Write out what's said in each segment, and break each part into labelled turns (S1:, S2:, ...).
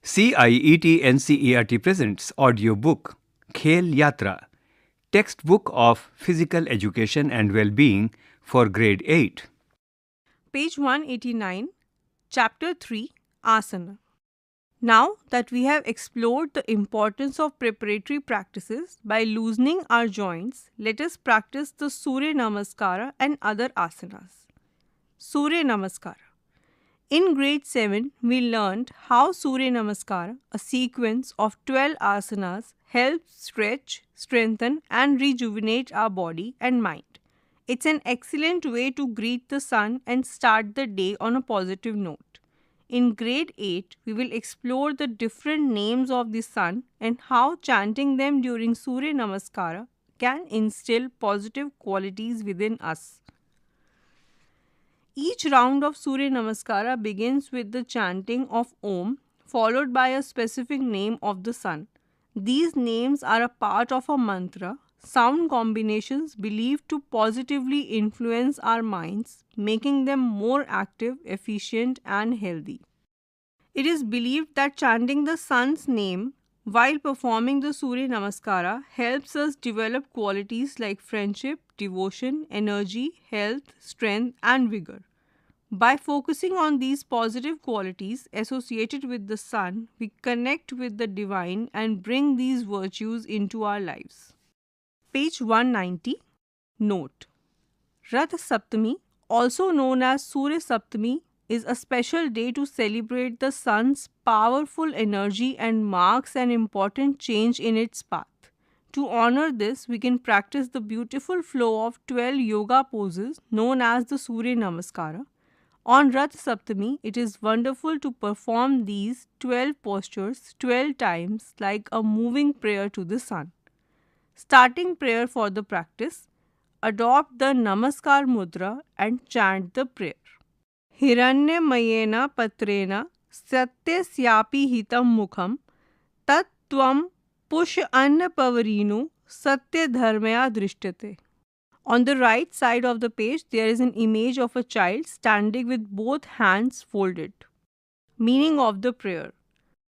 S1: CIET NCERT presents audiobook Khel Yatra, textbook of physical education and well-being for grade 8.
S2: Page 189, Chapter 3, Asana. Now that we have explored the importance of preparatory practices by loosening our joints, let us practice the Surya Namaskara and other asanas. Surya Namaskara. In grade 7, we learned how Surya Namaskara, a sequence of 12 asanas, helps stretch, strengthen and rejuvenate our body and mind. It's an excellent way to greet the sun and start the day on a positive note. In grade 8, we will explore the different names of the sun and how chanting them during Surya Namaskara can instill positive qualities within us. Each round of Surya Namaskara begins with the chanting of Om, followed by a specific name of the sun. These names are a part of a mantra, sound combinations believed to positively influence our minds, making them more active, efficient, and healthy. It is believed that chanting the sun's name while performing the Surya Namaskara helps us develop qualities like friendship, devotion, energy, health, strength, and vigor. By focusing on these positive qualities associated with the sun, we connect with the divine and bring these virtues into our lives. Page 190. Note: Rath Saptami, also known as Surya Saptami, is a special day to celebrate the sun's powerful energy and marks an important change in its path. To honor this, we can practice the beautiful flow of 12 yoga poses known as the Surya Namaskara. On Rath Saptami, it is wonderful to perform these 12 postures 12 times like a moving prayer to the sun. Starting prayer for the practice, adopt the Namaskar Mudra and chant the prayer. Hiranyamayena patrena satyasyapi hitam mukham tat tvam push anna pavarinu satya dharmaya drishtate. On the right side of the page, there is an image of a child standing with both hands folded. Meaning of the prayer: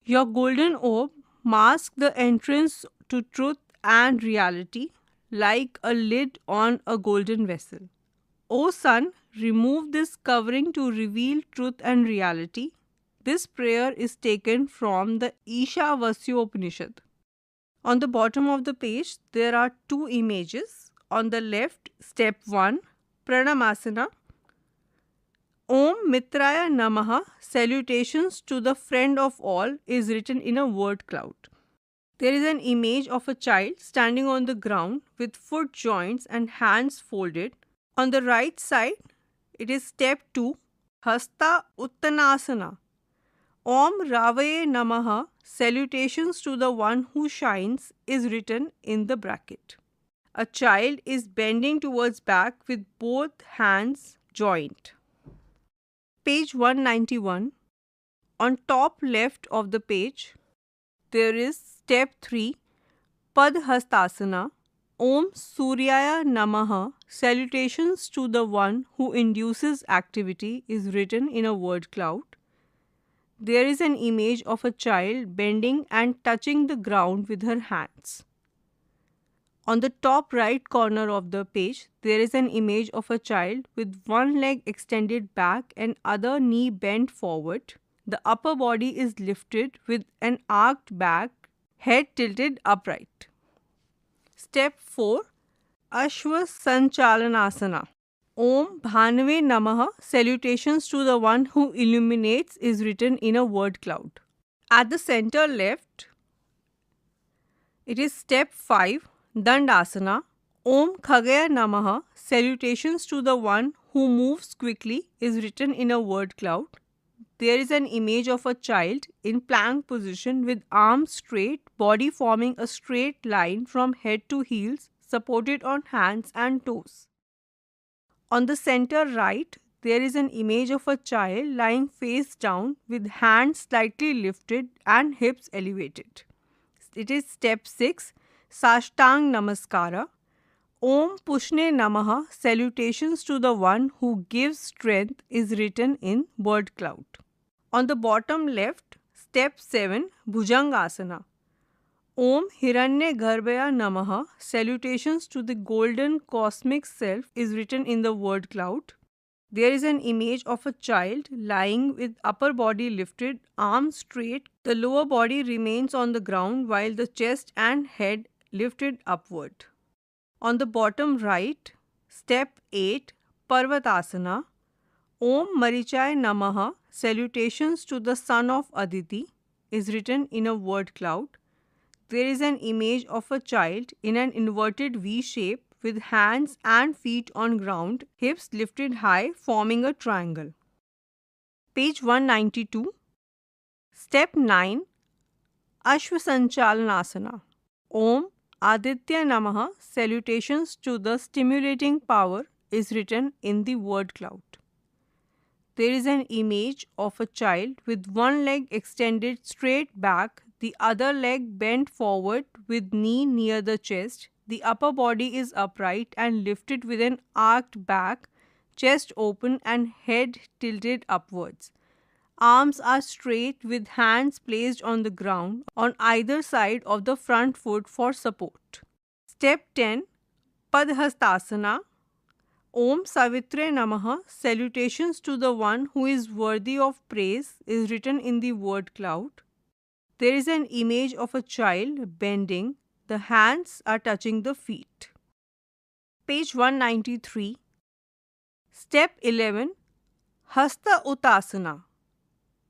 S2: Your golden orb masks the entrance to truth and reality like a lid on a golden vessel. O sun, remove this covering to reveal truth and reality. This prayer is taken from the Ishavasya Upanishad. On the bottom of the page, there are two images. On the left, step 1, Pranamasana. Om Mitraya Namaha, salutations to the friend of all, is written in a word cloud. There is an image of a child standing on the ground with foot joints and hands folded. On the right side, it is step 2, Hasta Uttanasana. Om Ravaye Namaha, salutations to the one who shines, is written in the bracket. A child is bending towards back with both hands joined. Page 191. On top left of the page, there is step 3, Padhastasana. Om Suryaya Namaha, salutations to the one who induces activity, is written in a word cloud. There is an image of a child bending and touching the ground with her hands. On the top right corner of the page, there is an image of a child with one leg extended back and other knee bent forward. The upper body is lifted with an arched back, head tilted upright. Step 4, Ashwa Sanchalanasana. Om Bhanave Namaha, salutations to the one who illuminates, is written in a word cloud. At the center left, it is step 5, Dandasana. Om Khagaya Namaha, salutations to the one who moves quickly, is written in a word cloud. There is an image of a child in plank position with arms straight, body forming a straight line from head to heels, supported on hands and toes. On the center right, there is an image of a child lying face down with hands slightly lifted and hips elevated. It is step 6, Sashtang Namaskara. Om Pushne Namaha, salutations to the one who gives strength, is written in word cloud. On the bottom left, Step 7. Bhujangasana. Om Hiranye Garbhaya Namaha, salutations to the golden cosmic self, is written in the word cloud. There is an image of a child lying with upper body lifted, arms straight. The lower body remains on the ground while the chest and head lifted upward. On the bottom right, step 8, Parvatasana. Om Marichai Namaha, salutations to the son of Aditi, is written in a word cloud. There is an image of a child in an inverted V shape with hands and feet on ground, hips lifted high, forming a triangle. Page 192. Step 9. Ashwasanchalanasana. Om Aditya Namaha, salutations to the stimulating power, is written in the word cloud. There is an image of a child with one leg extended straight back, the other leg bent forward with knee near the chest. The upper body is upright and lifted with an arched back, chest open and head tilted upwards. Arms are straight with hands placed on the ground on either side of the front foot for support. Step 10. Padhastasana. Om Savitre Namaha, salutations to the one who is worthy of praise, is written in the word cloud. There is an image of a child bending. The hands are touching the feet. Page 193. Step 11. Hasta Uttasana.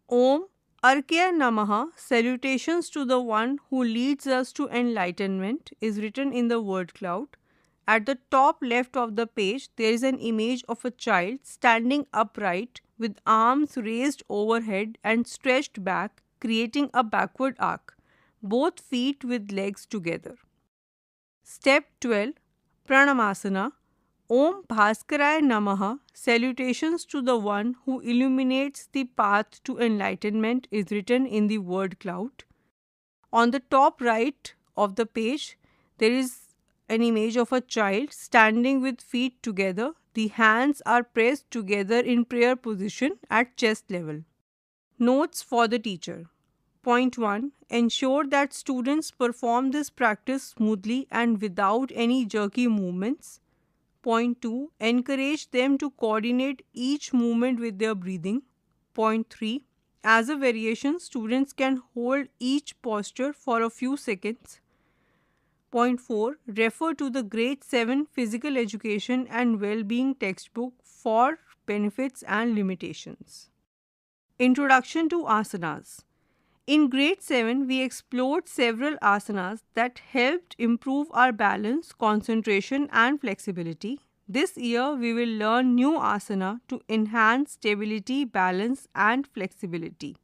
S2: Om Arkya Namaha, salutations to the one who leads us to enlightenment, is written in the word cloud. At the top left of the page, there is an image of a child standing upright with arms raised overhead and stretched back, creating a backward arc, both feet with legs together. Step 12. Pranamasana. Om Bhaskaraya Namaha, salutations to the one who illuminates the path to enlightenment, is written in the word cloud. On the top right of the page, there is an image of a child standing with feet together. The hands are pressed together in prayer position at chest level. Notes for the teacher. Point 1. Ensure that students perform this practice smoothly and without any jerky movements. Point 2. Encourage them to coordinate each movement with their breathing. Point 3. As a variation, students can hold each posture for a few seconds. Point 4. Refer to the Grade 7 Physical Education and Well-being textbook for benefits and limitations. Introduction to Asanas. In Grade 7, we explored several asanas that helped improve our balance, concentration and flexibility. This year, we will learn new asana to enhance stability, balance and flexibility.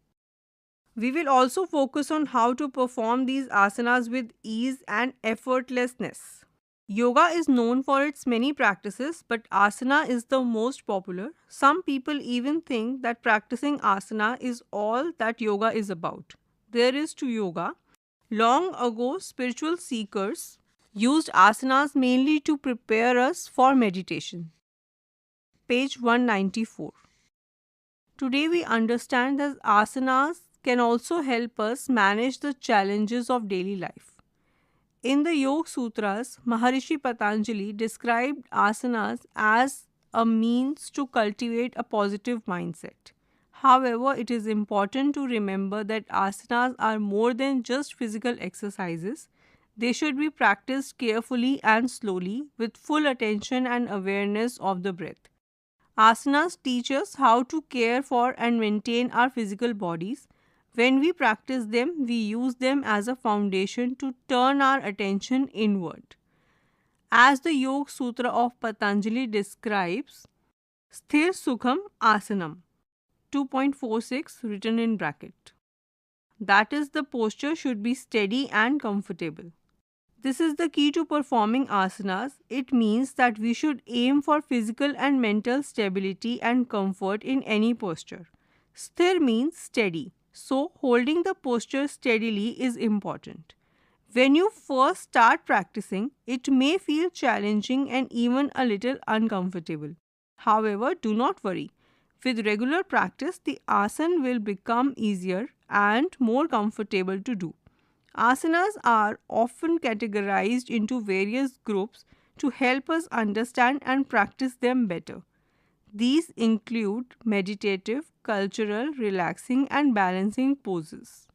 S2: We will also focus on how to perform these asanas with ease and effortlessness. Yoga is known for its many practices, but asana is the most popular. Some people even think that practicing asana is all that yoga is about. There is to yoga. Long ago, spiritual seekers used asanas mainly to prepare us for meditation. Page 194. Today we understand that asanas can also help us manage the challenges of daily life. In the Yoga Sutras, Maharishi Patanjali described asanas as a means to cultivate a positive mindset. However, it is important to remember that asanas are more than just physical exercises. They should be practiced carefully and slowly with full attention and awareness of the breath. Asanas teach us how to care for and maintain our physical bodies. When we practice them, we use them as a foundation to turn our attention inward. As the Yoga Sutra of Patanjali describes, Sthir Sukham Asanam 2.46 written in bracket. That is, the posture should be steady and comfortable. This is the key to performing asanas. It means that we should aim for physical and mental stability and comfort in any posture. Sthir means steady. So, holding the posture steadily is important. When you first start practicing, it may feel challenging and even a little uncomfortable. However, do not worry. With regular practice, the asana will become easier and more comfortable to do. Asanas are often categorized into various groups to help us understand and practice them better. These include meditative, cultural, relaxing, and balancing poses.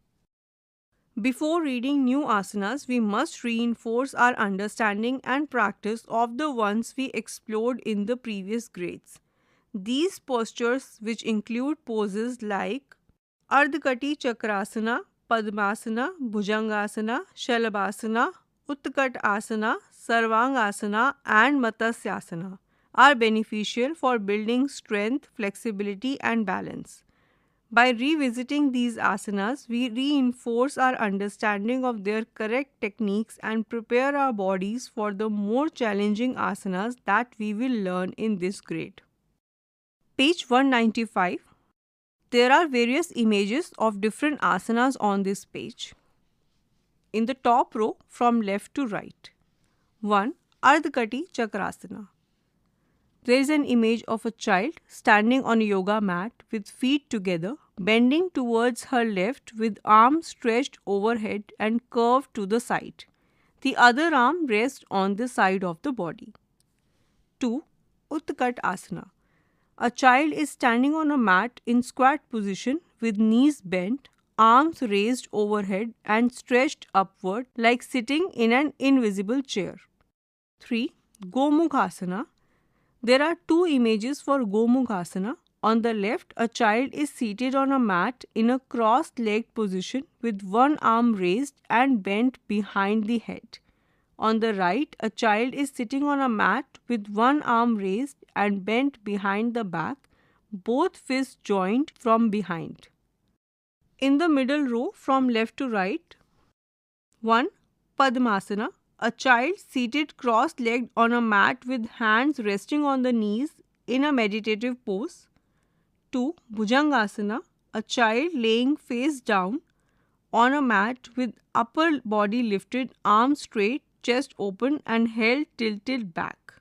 S2: Before reading new asanas, we must reinforce our understanding and practice of the ones we explored in the previous grades. These postures, which include poses like Ardhakati Chakrasana, Padmasana, Bhujangasana, Shalabhasana, Utkat Asana, Sarvangasana, and Matsasyasana, are beneficial for building strength, flexibility, and balance. By revisiting these asanas, we reinforce our understanding of their correct techniques and prepare our bodies for the more challenging asanas that we will learn in this grade. Page 195. There are various images of different asanas on this page. In the top row, from left to right. 1. Ardhakati Chakrasana. There is an image of a child standing on a yoga mat with feet together, bending towards her left with arms stretched overhead and curved to the side. The other arm rests on the side of the body. 2. Utkat Asana. A child is standing on a mat in squat position with knees bent, arms raised overhead and stretched upward like sitting in an invisible chair. 3. Gomukhasana. There are two images for Gomukhasana. On the left, a child is seated on a mat in a cross-legged position with one arm raised and bent behind the head. On the right, a child is sitting on a mat with one arm raised and bent behind the back, both fists joined from behind. In the middle row, from left to right, 1. Padmasana. A child seated cross-legged on a mat with hands resting on the knees in a meditative pose. 2. Bhujangasana. A child laying face down on a mat with upper body lifted, arms straight, chest open and held tilted back.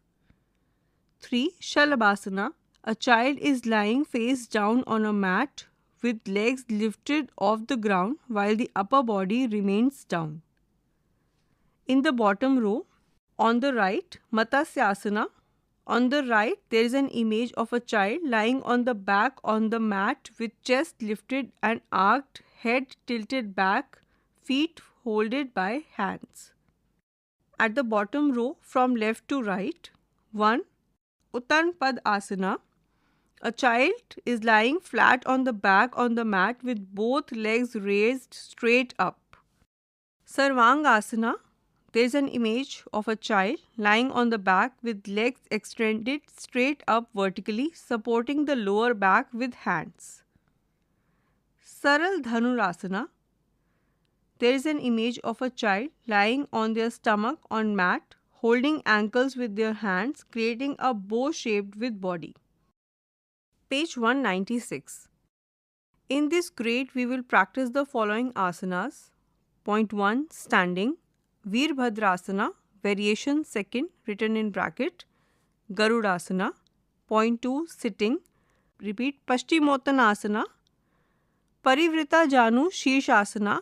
S2: 3. Shalabhasana. A child is lying face down on a mat with legs lifted off the ground while the upper body remains down. In the bottom row, on the right, Matsasyasana. On the right, there is an image of a child lying on the back on the mat with chest lifted and arched, head tilted back, feet folded by hands. At the bottom row, from left to right, 1. Uttanpad Asana. A child is lying flat on the back on the mat with both legs raised straight up. Sarvangasana. There is an image of a child lying on the back with legs extended straight up vertically, supporting the lower back with hands. Saral Dhanurasana. There is an image of a child lying on their stomach on mat, holding ankles with their hands, creating a bow shaped with body. Page 196. In this grade, we will practice the following asanas. Point 1. Standing. Veerbhadrasana, variation second, written in bracket. Garudasana. Point 2. Sitting. Repeat. Paschimottanasana. Parivrita Janu Shirshasana.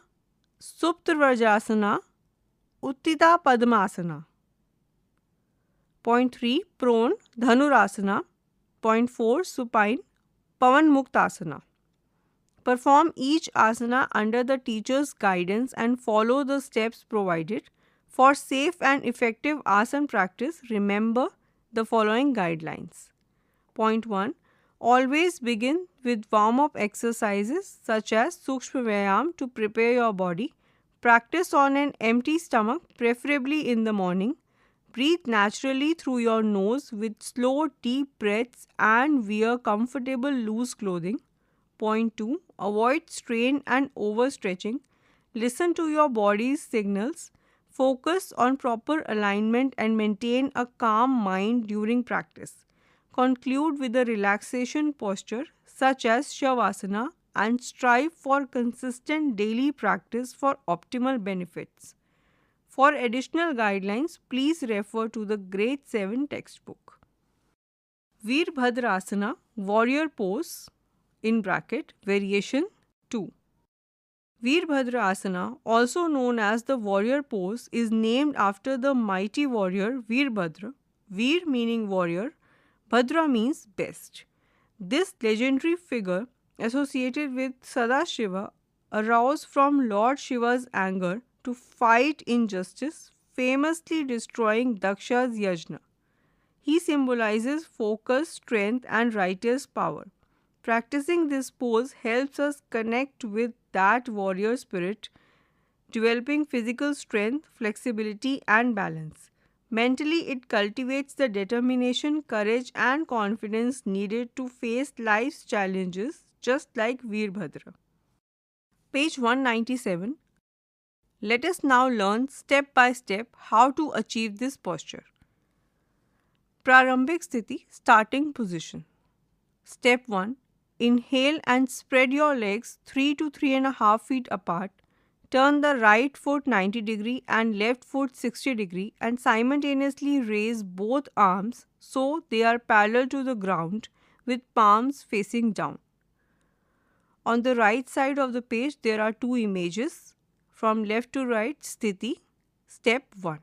S2: Suptavrajasana. Uttita Padmasana. Point 3. Prone. Dhanurasana. Point 4. Supine. Pavan Muktasana. Perform each asana under the teacher's guidance and follow the steps provided. For safe and effective asana practice, remember the following guidelines. Point 1. Always begin with warm-up exercises such as Sukshma Vyayam to prepare your body. Practice on an empty stomach, preferably in the morning. Breathe naturally through your nose with slow, deep breaths and wear comfortable, loose clothing. Point 2. Avoid strain and overstretching. Listen to your body's signals. Focus on proper alignment and maintain a calm mind during practice. Conclude with a relaxation posture such as Shavasana and strive for consistent daily practice for optimal benefits. For additional guidelines, please refer to the Grade 7 textbook. Veerbhadrasana, warrior pose, in bracket, variation 2. Veerbhadrasana, also known as the warrior pose, is named after the mighty warrior Veerbhadra. Veer meaning warrior, Bhadra means best. This legendary figure, associated with Sadashiva, arose from Lord Shiva's anger to fight injustice, famously destroying Daksha's yajna. He symbolizes focus, strength, and righteous power. Practicing this pose helps us connect with that warrior spirit, developing physical strength, flexibility, and balance. Mentally, it cultivates the determination, courage, and confidence needed to face life's challenges, just like Veerbhadra. Page 197. Let us now learn step by step how to achieve this posture. Prarambhik Sthiti, starting position. Step 1. Inhale and spread your legs 3 to 3.5 feet apart. Turn the right foot 90 degree and left foot 60 degree and simultaneously raise both arms so they are parallel to the ground with palms facing down. On the right side of the page there are two images. From left to right, Sthiti. Step 1.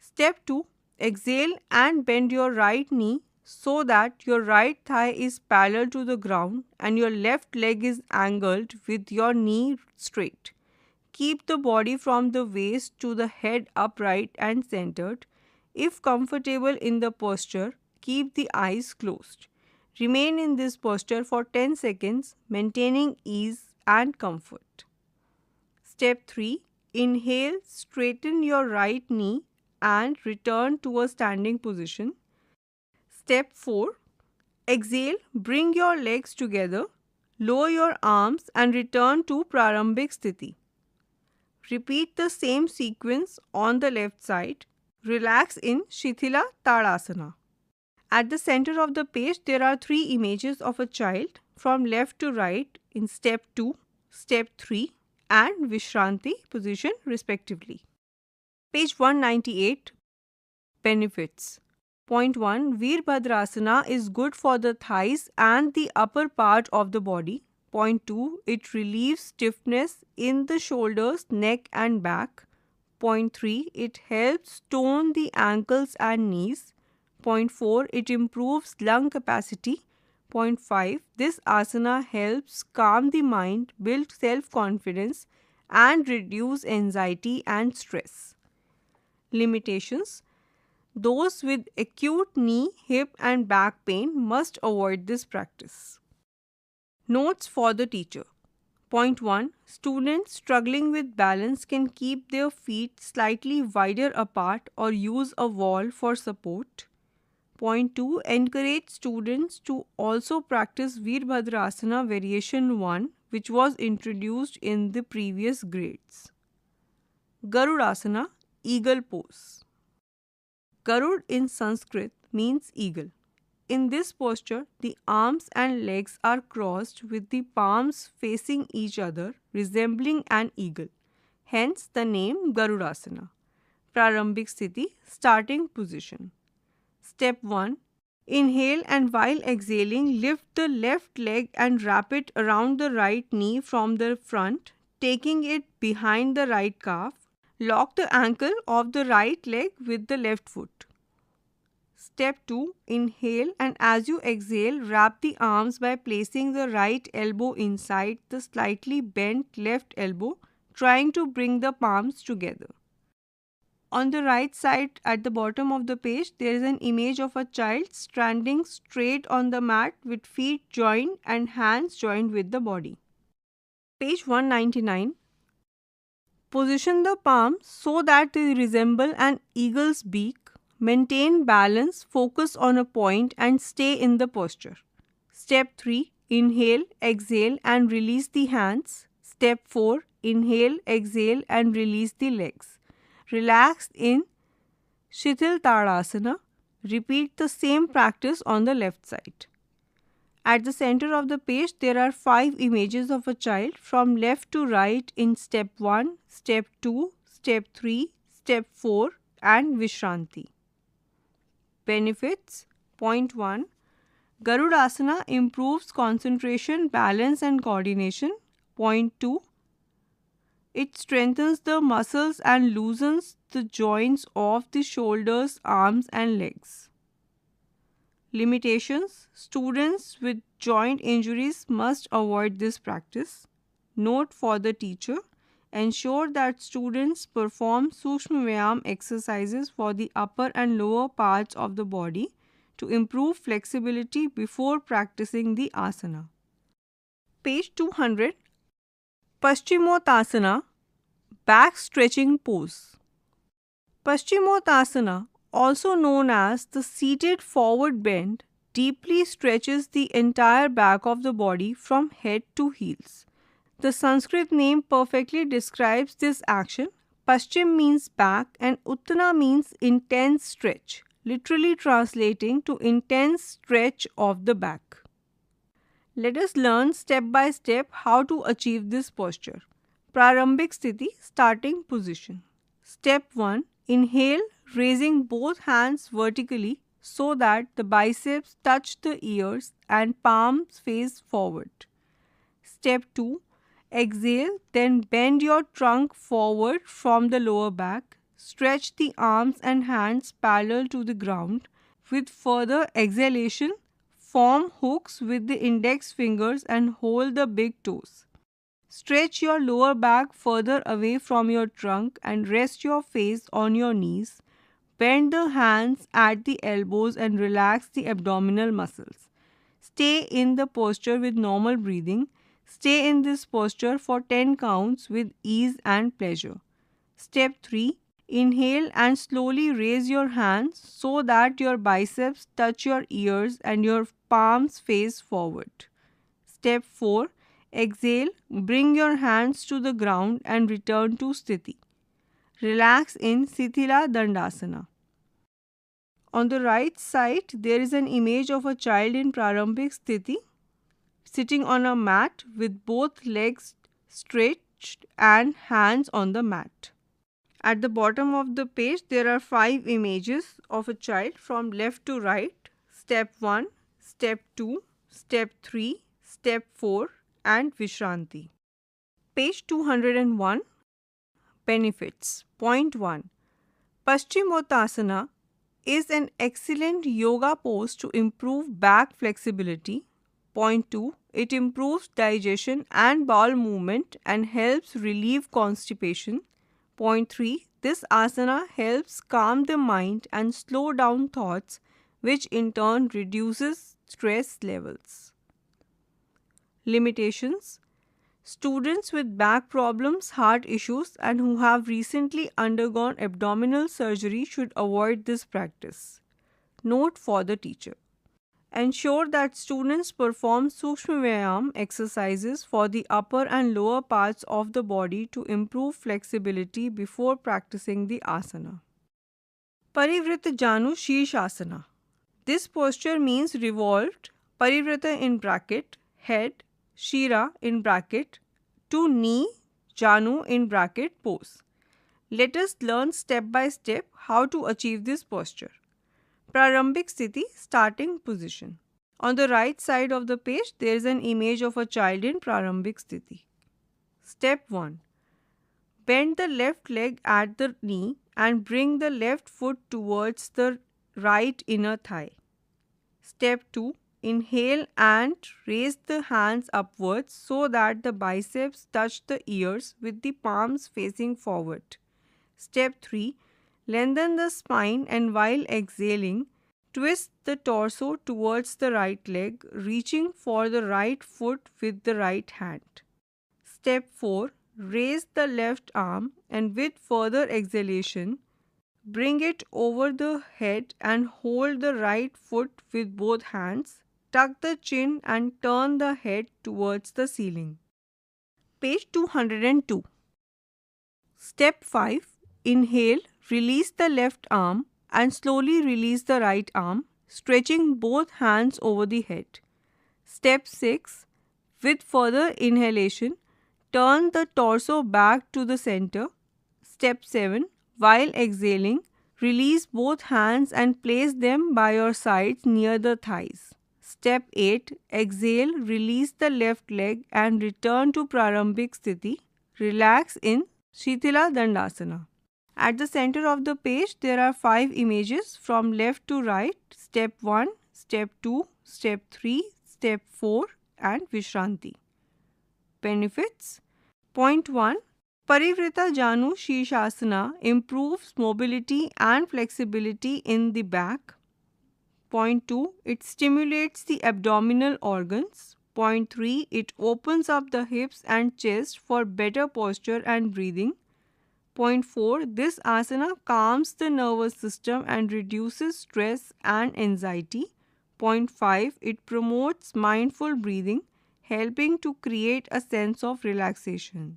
S2: Step 2. Exhale and bend your right knee so that your right thigh is parallel to the ground and your left leg is angled with your knee straight. Keep the body from the waist to the head upright and centered. If comfortable in the posture, keep the eyes closed. Remain in this posture for 10 seconds, maintaining ease and comfort. Step 3. Inhale, straighten your right knee and return to a standing position. Step 4. Exhale, bring your legs together, lower your arms and return to Prarambhik Sthiti. Repeat the same sequence on the left side. Relax in Shithila Tadasana. At the center of the page, there are three images of a child from left to right in step 2, step 3 and Vishranti position respectively. Page 198. Benefits. Point 1. Veerbhadrasana is good for the thighs and the upper part of the body. Point 2. It relieves stiffness in the shoulders, neck and back. Point 3. It helps tone the ankles and knees. Point 4. It improves lung capacity. Point 5. This asana helps calm the mind, build self-confidence and reduce anxiety and stress. Limitations. Those with acute knee, hip and back pain must avoid this practice. Notes for the teacher. Point 1. Students struggling with balance can keep their feet slightly wider apart or use a wall for support. Point 2. Encourage students to also practice Veerbhadrasana variation 1, which was introduced in the previous grades. Garudasana, eagle pose. Garud in Sanskrit means eagle. In this posture, the arms and legs are crossed with the palms facing each other, resembling an eagle. Hence the name Garudasana. Prarambhik Sthiti, starting position. Step 1. Inhale and while exhaling, lift the left leg and wrap it around the right knee from the front, taking it behind the right calf. Lock the ankle of the right leg with the left foot. Step 2. Inhale and as you exhale, wrap the arms by placing the right elbow inside the slightly bent left elbow, trying to bring the palms together. On the right side at the bottom of the page, there is an image of a child standing straight on the mat with feet joined and hands joined with the body. Page 199. Position the palms so that they resemble an eagle's beak. Maintain balance, focus on a point and stay in the posture. Step 3. Inhale, exhale and release the hands. Step 4. Inhale, exhale and release the legs. Relax in Shithil Tadasana. Repeat the same practice on the left side. At the center of the page, there are 5 images of a child from left to right in step 1, step 2, step 3, step 4 and Vishranti. Benefits. Point 1. Garudasana improves concentration, balance and coordination. Point 2. It strengthens the muscles and loosens the joints of the shoulders, arms and legs. Limitations. Students with joint injuries must avoid this practice. Note for the teacher. Ensure that students perform Sukshma Vyayam exercises for the upper and lower parts of the body to improve flexibility before practicing the asana. Page 200. Paschimottanasana, back stretching pose. Paschimottanasana, also known as the seated forward bend, deeply stretches the entire back of the body from head to heels. The Sanskrit name perfectly describes this action. Paschim means back and Uttana means intense stretch, literally translating to intense stretch of the back. Let us learn step by step how to achieve this posture. Prarambhik Sthiti, starting position. Step 1. Inhale, raising both hands vertically so that the biceps touch the ears and palms face forward. Step 2. Exhale, then bend your trunk forward from the lower back. Stretch the arms and hands parallel to the ground. With further exhalation, form hooks with the index fingers and hold the big toes. Stretch your lower back further away from your trunk and rest your face on your knees. Bend the hands at the elbows and relax the abdominal muscles. Stay in the posture with normal breathing. Stay in this posture for 10 counts with ease and pleasure. Step 3. Inhale and slowly raise your hands so that your biceps touch your ears and your palms face forward. Step 4. Exhale, bring your hands to the ground and return to Sthiti. Relax in Sithila Dandasana. On the right side, there is an image of a child in Prarambhik Sthiti, sitting on a mat with both legs stretched and hands on the mat. At the bottom of the page, there are 5 images of a child from left to right. Step 1, Step 2, Step 3, Step 4 and Vishranti. Page 201. Benefits. Point 1. Paschimottanasana is an excellent yoga pose to improve back flexibility. Point 2. It improves digestion and bowel movement and helps relieve constipation. Point 3. This asana helps calm the mind and slow down thoughts, which in turn reduces stress levels. Limitations. Students with back problems, heart issues, and who have recently undergone abdominal surgery should avoid this practice. Note for the teacher. Ensure that students perform Sukshma Vyayam exercises for the upper and lower parts of the body to improve flexibility before practicing the asana. Parivrita Janu Shirshasana. This posture means revolved, Parivrita in bracket, head, Shira in bracket, to knee, Janu in bracket pose. Let us learn step by step how to achieve this posture. Prarambhik Sthiti, starting position. On the right side of the page, there is an image of a child in Prarambhik Sthiti. Step 1. Bend the left leg at the knee and bring the left foot towards the right inner thigh. Step 2. Inhale and raise the hands upwards so that the biceps touch the ears with the palms facing forward. Step 3. Lengthen the spine and while exhaling, twist the torso towards the right leg, reaching for the right foot with the right hand. Step 4. Raise the left arm and with further exhalation, bring it over the head and hold the right foot with both hands. Tuck the chin and turn the head towards the ceiling. Page 202. Step 5. Inhale, release the left arm and slowly release the right arm, stretching both hands over the head. Step 6. With further inhalation, turn the torso back to the center. Step 7. While exhaling, Release both hands and place them by your sides near the thighs. Step 8. Exhale, release the left leg and return to Prarambhik Sthiti. Relax in Shitila Dandasana. At the center of the page, there are 5 images from left to right. Step 1, Step 2, Step 3, Step 4 and Vishranti. Benefits. Point 1. Parivrita Janu Shirshasana improves mobility and flexibility in the back. Point 2. It stimulates the abdominal organs. Point 3. It opens up the hips and chest for better posture and breathing. Point 4. This asana calms the nervous system and reduces stress and anxiety. Point 5. It promotes mindful breathing, helping to create a sense of relaxation.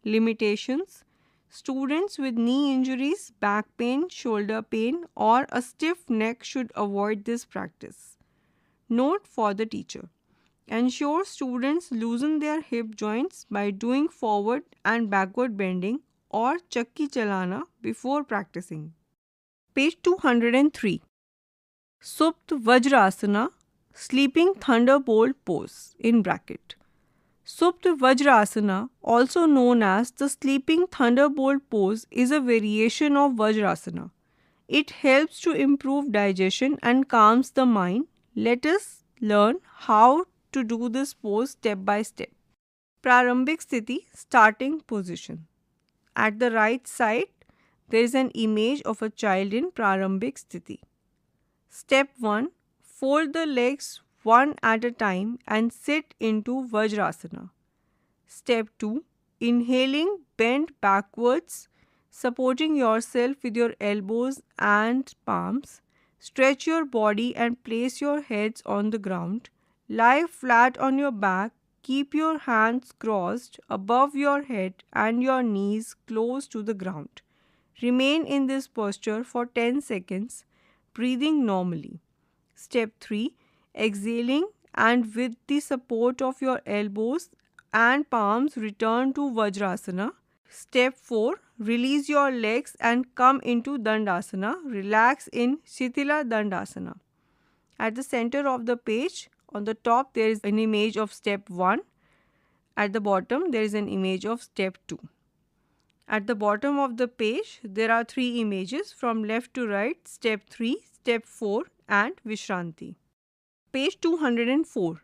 S2: Limitations. Students with knee injuries, back pain, shoulder pain, or a stiff neck should avoid this practice. Note for the teacher. Ensure students loosen their hip joints by doing forward and backward bending or chakki chalana before practicing. Page 203. Supt Vajrasana, Sleeping Thunderbolt Pose in bracket. Supta Vajrasana, also known as the Sleeping Thunderbolt pose, is a variation of Vajrasana. It helps to improve digestion and calms the mind. Let us learn how to do this pose step by step. Prarambhik Sthiti, starting position. At the right side, there is an image of a child in Prarambhik Sthiti. Step 1. Fold the legs one at a time and sit into Vajrasana. Step 2. Inhaling, bend backwards, supporting yourself with your elbows and palms. Stretch your body and place your heads on the ground. Lie flat on your back. Keep your hands crossed above your head and your knees close to the ground. Remain in this posture for 10 seconds, breathing normally. Step 3. Exhaling and with the support of your elbows and palms return to Vajrasana. Step 4. Release your legs and come into Dandasana. Relax in Shitila Dandasana. At the center of the page, on the top there is an image of step 1. At the bottom there is an image of step 2. At the bottom of the page there are 3 images from left to right, step 3, step 4 and Vishranti. Page 204.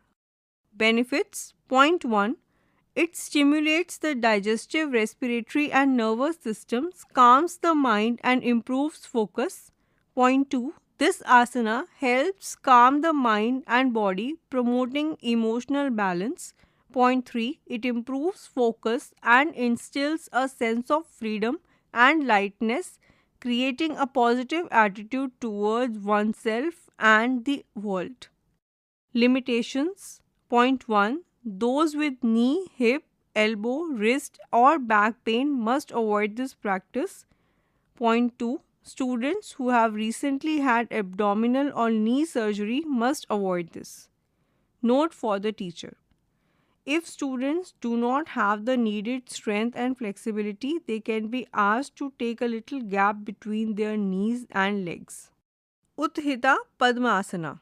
S2: Benefits. Point 1. It stimulates the digestive, respiratory and nervous systems, calms the mind and improves focus. Point 2. This asana helps calm the mind and body, promoting emotional balance. Point 3. It improves focus and instills a sense of freedom and lightness, creating a positive attitude towards oneself and the world. Limitations. Point 1. Those with knee, hip, elbow, wrist or back pain must avoid this practice. Point 2. Students who have recently had abdominal or knee surgery must avoid this. Note for the teacher. If students do not have the needed strength and flexibility, they can be asked to take a little gap between their knees and legs. Utthita Padmasana.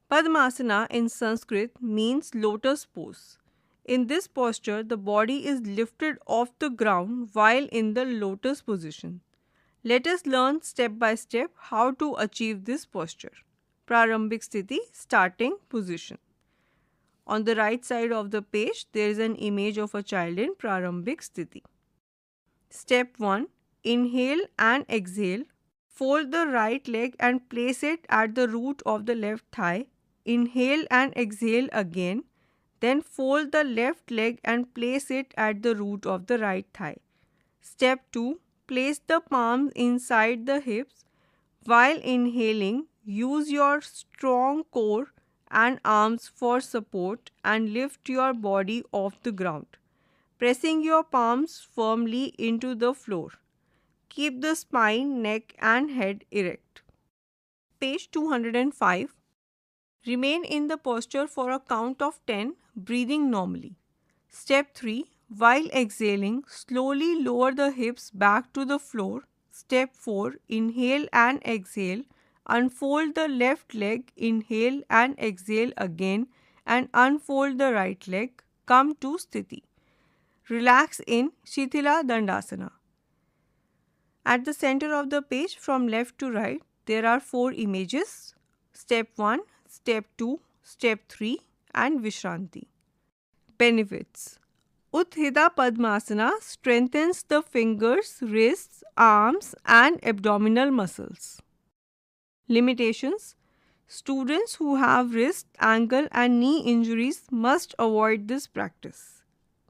S2: Padmasana in Sanskrit means lotus pose. In this posture, the body is lifted off the ground while in the lotus position. Let us learn step by step how to achieve this posture. Prarambhik Sthiti, starting position. On the right side of the page, there is an image of a child in Prarambhik Sthiti. Step 1. Inhale and exhale. Fold the right leg and place it at the root of the left thigh. Inhale and exhale again. Then fold the left leg and place it at the root of the right thigh. Step 2. Place the palms inside the hips. While inhaling, use your strong core and arms for support and lift your body off the ground, pressing your palms firmly into the floor. Keep the spine, neck and head erect. Page 205. Remain in the posture for a count of 10, breathing normally. Step 3. While exhaling, slowly lower the hips back to the floor. Step 4. Inhale and exhale. Unfold the left leg, inhale and exhale again, and unfold the right leg. Come to Sthiti. Relax in Shithila Dandasana. At the center of the page from left to right, there are 4 images. Step 1, Step 2, Step 3 and Vishranti. Benefits. Utthita Padmasana strengthens the fingers, wrists, arms and abdominal muscles. Limitations. Students who have wrist, ankle and knee injuries must avoid this practice.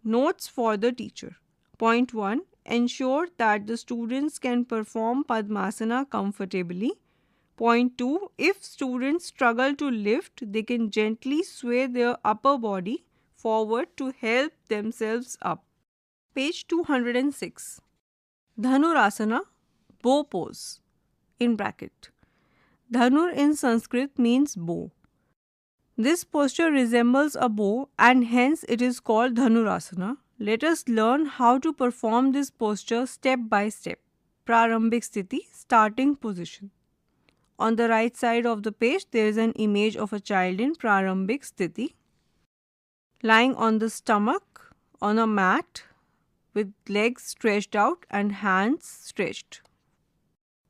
S2: Notes for the teacher. Point 1. Ensure that the students can perform Padmasana comfortably. Point 2. If students struggle to lift, they can gently sway their upper body forward to help themselves up. Page 206. Dhanurasana, bow pose. In bracket. Dhanur in Sanskrit means bow. This posture resembles a bow and hence it is called Dhanurasana. Let us learn how to perform this posture step by step. Prarambhik Sthiti, starting position. On the right side of the page, there is an image of a child in Prarambhik Sthiti, lying on the stomach on a mat with legs stretched out and hands stretched.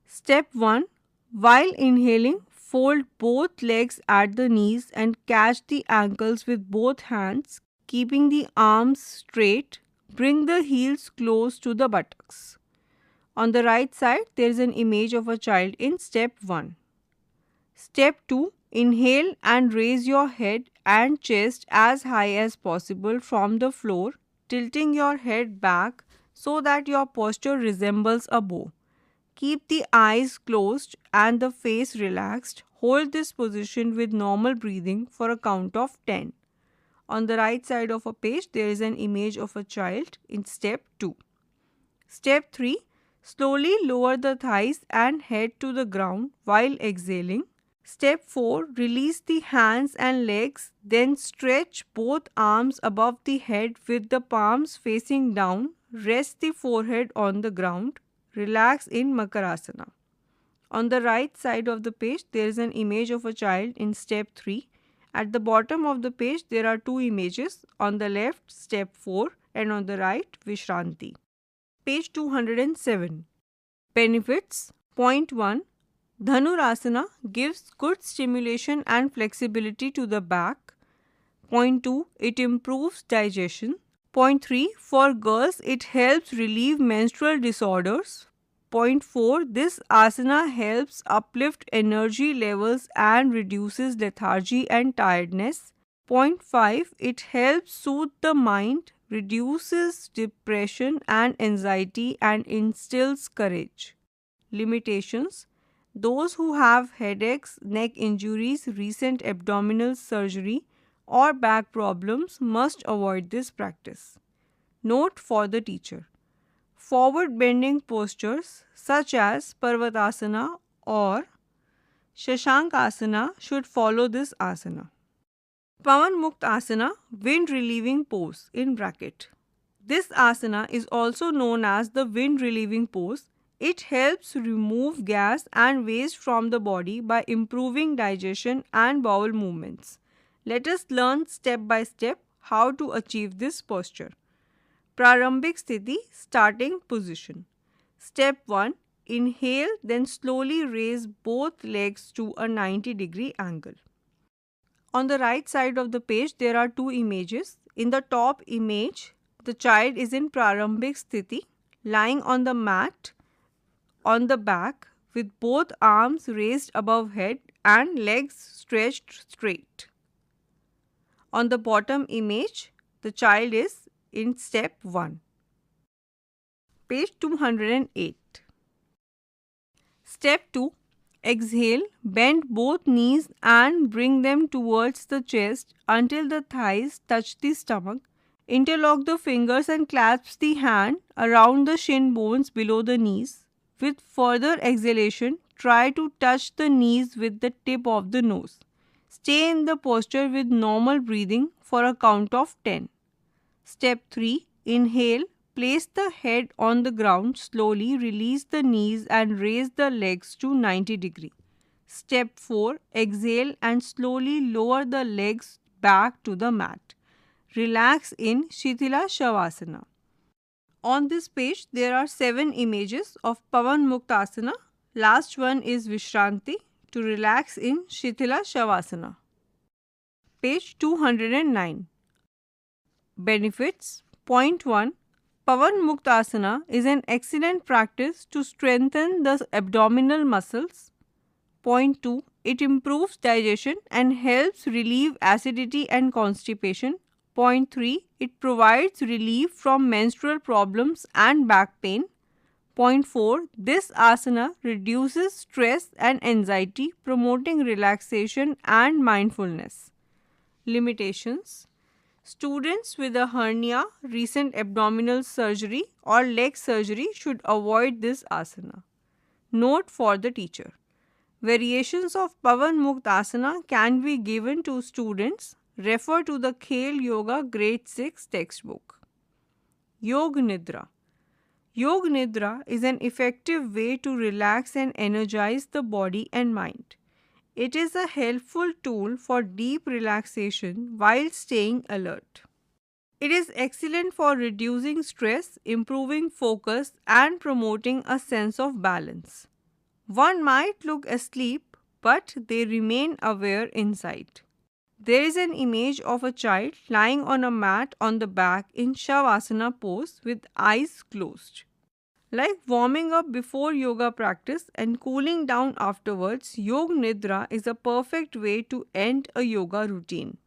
S2: Step 1. While inhaling, fold both legs at the knees and catch the ankles with both hands, keeping the arms straight. Bring the heels close to the buttocks. On the right side, there is an image of a child in Step 1. Step 2. Inhale and raise your head and chest as high as possible from the floor, tilting your head back so that your posture resembles a bow. Keep the eyes closed and the face relaxed. Hold this position with normal breathing for a count of 10. On the right side of a page, there is an image of a child in Step 2. Step 3. Slowly lower the thighs and head to the ground while exhaling. Step 4. Release the hands and legs, then stretch both arms above the head with the palms facing down. Rest the forehead on the ground. Relax in Makarasana. On the right side of the page, there is an image of a child in Step 3. At the bottom of the page, there are 2 images. On the left, Step 4 and on the right, Vishranti. Page 207. Benefits. Point 1. Dhanurasana gives good stimulation and flexibility to the back. Point 2. It improves digestion. Point 3. For girls, it helps relieve menstrual disorders. Point 4. This asana helps uplift energy levels and reduces lethargy and tiredness. Point 5. It helps soothe the mind, reduces depression and anxiety and instills courage. Limitations. Those who have headaches, neck injuries, recent abdominal surgery or back problems must avoid this practice. Note for the teacher. Forward bending postures such as Parvatasana or Shashankasana should follow this asana. Pavan Muktasana, wind relieving pose in bracket. This asana is also known as the wind relieving pose. It helps remove gas and waste from the body by improving digestion and bowel movements. Let us learn step by step how to achieve this posture. Prarambhik Sthiti, starting position. Step 1. Inhale, then slowly raise both legs to a 90-degree angle. On the right side of the page, there are 2 images. In the top image, the child is in Prarambhik Sthiti, lying on the mat on the back with both arms raised above head and legs stretched straight. On the bottom image, the child is in Step 1. Page 208. Step 2. Exhale, bend both knees and bring them towards the chest until the thighs touch the stomach. Interlock the fingers and clasp the hand around the shin bones below the knees. With further exhalation, try to touch the knees with the tip of the nose. Stay in the posture with normal breathing for a count of 10. Step 3. Inhale, place the head on the ground, slowly release the knees and raise the legs to 90 degree. Step 4. Exhale and slowly lower the legs back to the mat. Relax in Shitila Shavasana. On this page, there are 7 images of Pavan Muktasana. Last one is Vishranti, to relax in Shitila Shavasana. Page 209. Benefits. Point 1. Pavan Muktasana is an excellent practice to strengthen the abdominal muscles. Point 2. It improves digestion and helps relieve acidity and constipation. Point 3. It provides relief from menstrual problems and back pain. Point 4. This asana reduces stress and anxiety, promoting relaxation and mindfulness. Limitations. Students with a hernia, recent abdominal surgery or leg surgery should avoid this asana. Note for the teacher. Variations of Pavan Muktasana can be given to students. Refer to the Khel Yoga Grade 6 textbook. Yoga Nidra. Yoga Nidra is an effective way to relax and energize the body and mind. It is a helpful tool for deep relaxation while staying alert. It is excellent for reducing stress, improving focus, and promoting a sense of balance. One might look asleep, but they remain aware inside. There is an image of a child lying on a mat on the back in Shavasana pose with eyes closed. Like warming up before yoga practice and cooling down afterwards, Yoga Nidra is a perfect way to end a yoga routine.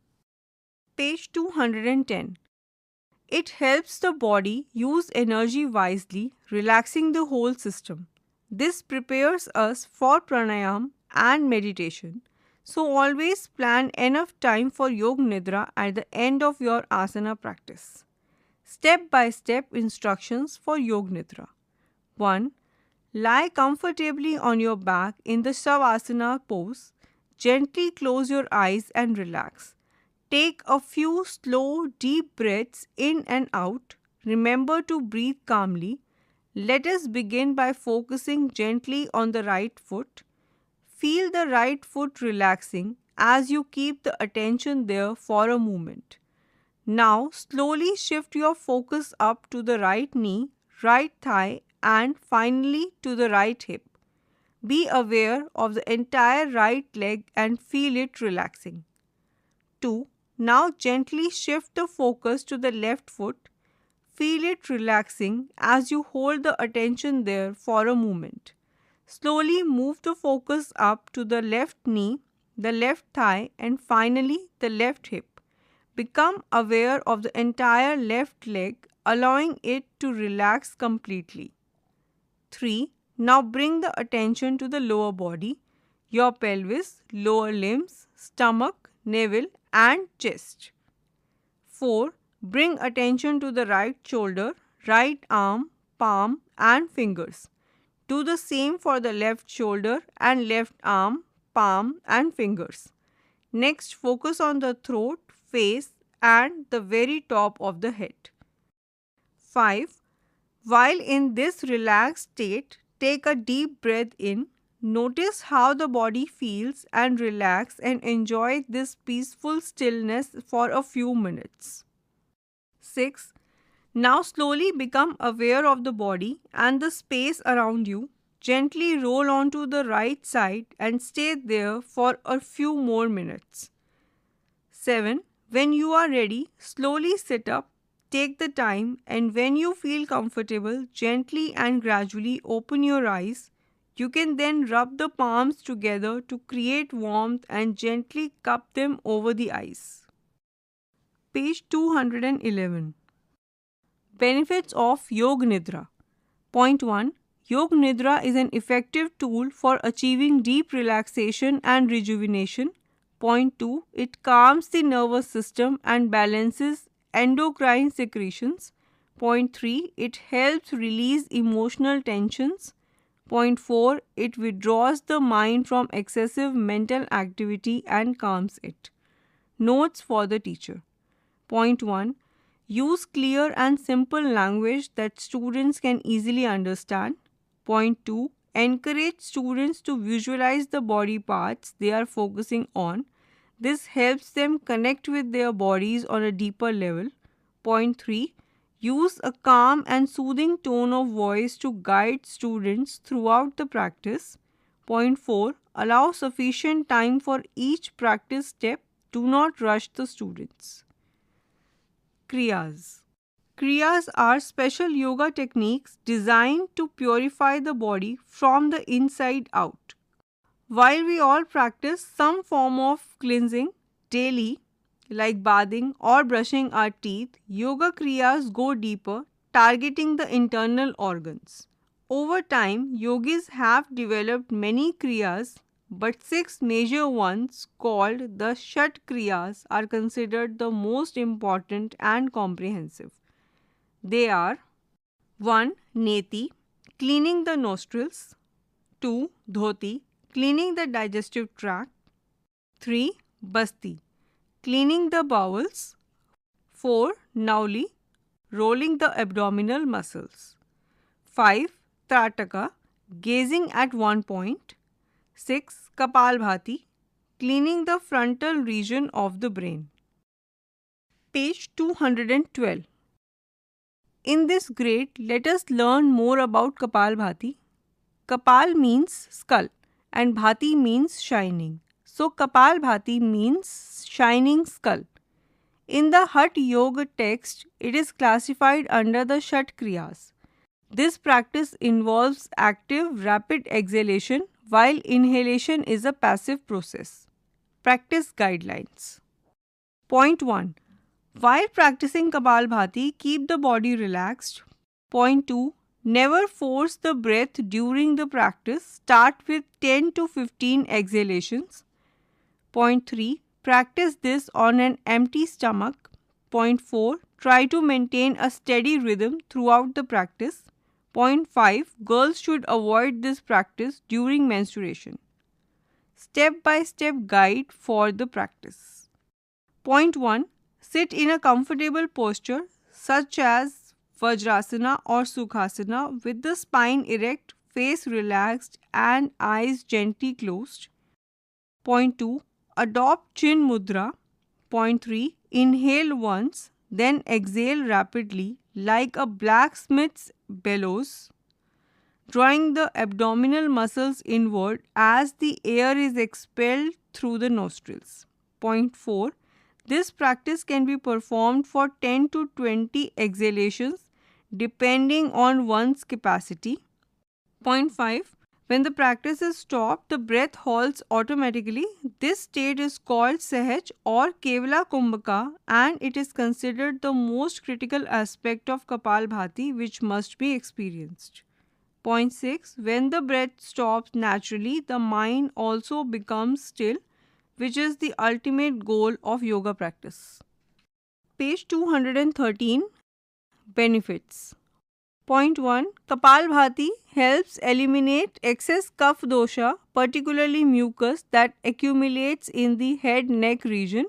S2: Page 210. It helps the body use energy wisely, relaxing the whole system. This prepares us for pranayam and meditation. So always plan enough time for Yoga Nidra at the end of your asana practice. Step-by-step instructions for Yoga Nidra. 1. Lie comfortably on your back in the Shavasana pose. Gently close your eyes and relax. Take a few slow, deep breaths in and out. Remember to breathe calmly. Let us begin by focusing gently on the right foot. Feel the right foot relaxing as you keep the attention there for a moment. Now slowly shift your focus up to the right knee, right thigh, and finally to the right hip. Be aware of the entire right leg and feel it relaxing. 2. Now gently shift the focus to the left foot. Feel it relaxing as you hold the attention there for a moment. Slowly move the focus up to the left knee, the left thigh, and finally the left hip. Become aware of the entire left leg, allowing it to relax completely. 3. Now bring the attention to the lower body, your pelvis, lower limbs, stomach, navel, and chest. 4. Bring attention to the right shoulder, right arm, palm, and fingers. Do the same for the left shoulder and left arm, palm, and fingers. Next, focus on the throat, face, and the very top of the head. 5. While in this relaxed state, take a deep breath in. Notice how the body feels and relax and enjoy this peaceful stillness for a few minutes. 6. Now slowly become aware of the body and the space around you. Gently roll onto the right side and stay there for a few more minutes. 7. When you are ready, slowly sit up, take the time, and when you feel comfortable, gently and gradually open your eyes. You can then rub the palms together to create warmth and gently cup them over the eyes. Page 211. Benefits of Yoga Nidra. Point 1. Yoga Nidra is an effective tool for achieving deep relaxation and rejuvenation. Point 2. It calms the nervous system and balances endocrine secretions. Point 3. It helps release emotional tensions. Point 4. It withdraws the mind from excessive mental activity and calms it. Notes for the teacher. Point 1. Use clear and simple language that students can easily understand. Point 2. Encourage students to visualize the body parts they are focusing on. This helps them connect with their bodies on a deeper level. Point 3. Use a calm and soothing tone of voice to guide students throughout the practice. Point 4. Allow sufficient time for each practice step. Do not rush the students. Kriyas. Kriyas are special yoga techniques designed to purify the body from the inside out. While we all practice some form of cleansing daily, like bathing or brushing our teeth, yoga kriyas go deeper, targeting the internal organs. Over time, yogis have developed many kriyas, but 6 major ones called the Shat kriyas are considered the most important and comprehensive. They are 1. Neti, cleaning the nostrils. 2. Dhoti, cleaning the digestive tract. 3. Basti, cleaning the bowels. 4. Nauli, rolling the abdominal muscles. 5. Trataka, gazing at one point. 6. Kapalbhati, cleaning the frontal region of the brain. Page 212. In this grade, let us learn more about Kapalbhati. Kapal means skull and Bhati means shining. So Kapalbhati means shining skull. In the Hatha Yoga text, it is classified under the Shat Kriyas. This practice involves active, rapid exhalation, while inhalation is a passive process. Practice guidelines. Point 1. While practicing Kapalbhati, keep the body relaxed. Point 2. Never force the breath during the practice. Start with 10 to 15 exhalations. Point 3. Practice this on an empty stomach. Point 4. Try to maintain a steady rhythm throughout the practice. Point 5. Girls should avoid this practice during menstruation. Step-by-step guide for the practice. Point 1. Sit in a comfortable posture such as Vajrasana or Sukhasana with the spine erect, face relaxed and eyes gently closed. Point 2. Adopt chin mudra. Point 3. Inhale once, then exhale rapidly like a blacksmith's bellows, drawing the abdominal muscles inward as the air is expelled through the nostrils. Point 4. This practice can be performed for 10 to 20 exhalations depending on one's capacity. Point 5. When the practice is stopped, the breath halts automatically. This state is called Sahaj or Kevala Kumbhaka and it is considered the most critical aspect of Kapalbhati which must be experienced. Point 6. When the breath stops naturally, the mind also becomes still, which is the ultimate goal of yoga practice. Page 213. Benefits. Point 1. Kapalbhati helps eliminate excess kapha dosha, particularly mucus that accumulates in the head-neck region.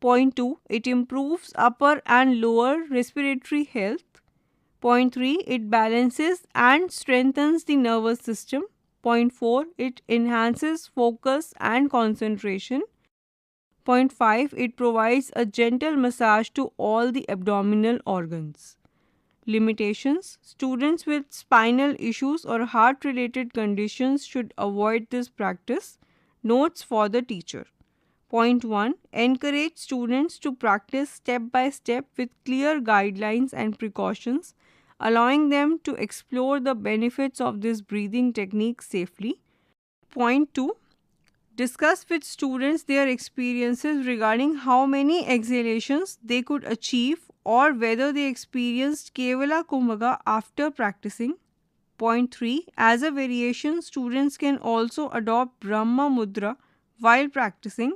S2: Point 2. It improves upper and lower respiratory health. Point 3. It balances and strengthens the nervous system. Point 4. It enhances focus and concentration. Point 5. It provides a gentle massage to all the abdominal organs. Limitations. Students with spinal issues or heart-related conditions should avoid this practice. Notes for the teacher. Point 1. Encourage students to practice step by step with clear guidelines and precautions, allowing them to explore the benefits of this breathing technique safely. Point 2. Discuss with students their experiences regarding how many exhalations they could achieve or whether they experienced Kevala Kumbhaka after practicing. Point 3. As a variation, students can also adopt Brahma Mudra while practicing.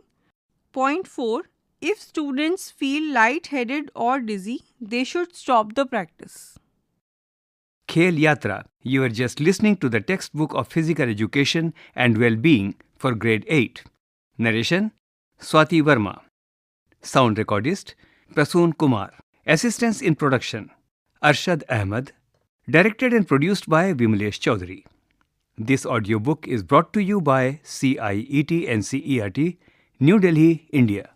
S2: Point 4. If students feel light-headed or dizzy, they should stop the practice.
S1: Khel Yatra. You are just listening to the textbook of physical education and well-being for grade 8. Narration Swati Verma. Sound recordist Prasoon Kumar. Assistance in production Arshad Ahmed. Directed and produced by Vimalesh Chaudhary. This audiobook is brought to you by CIET NCERT, New Delhi, India.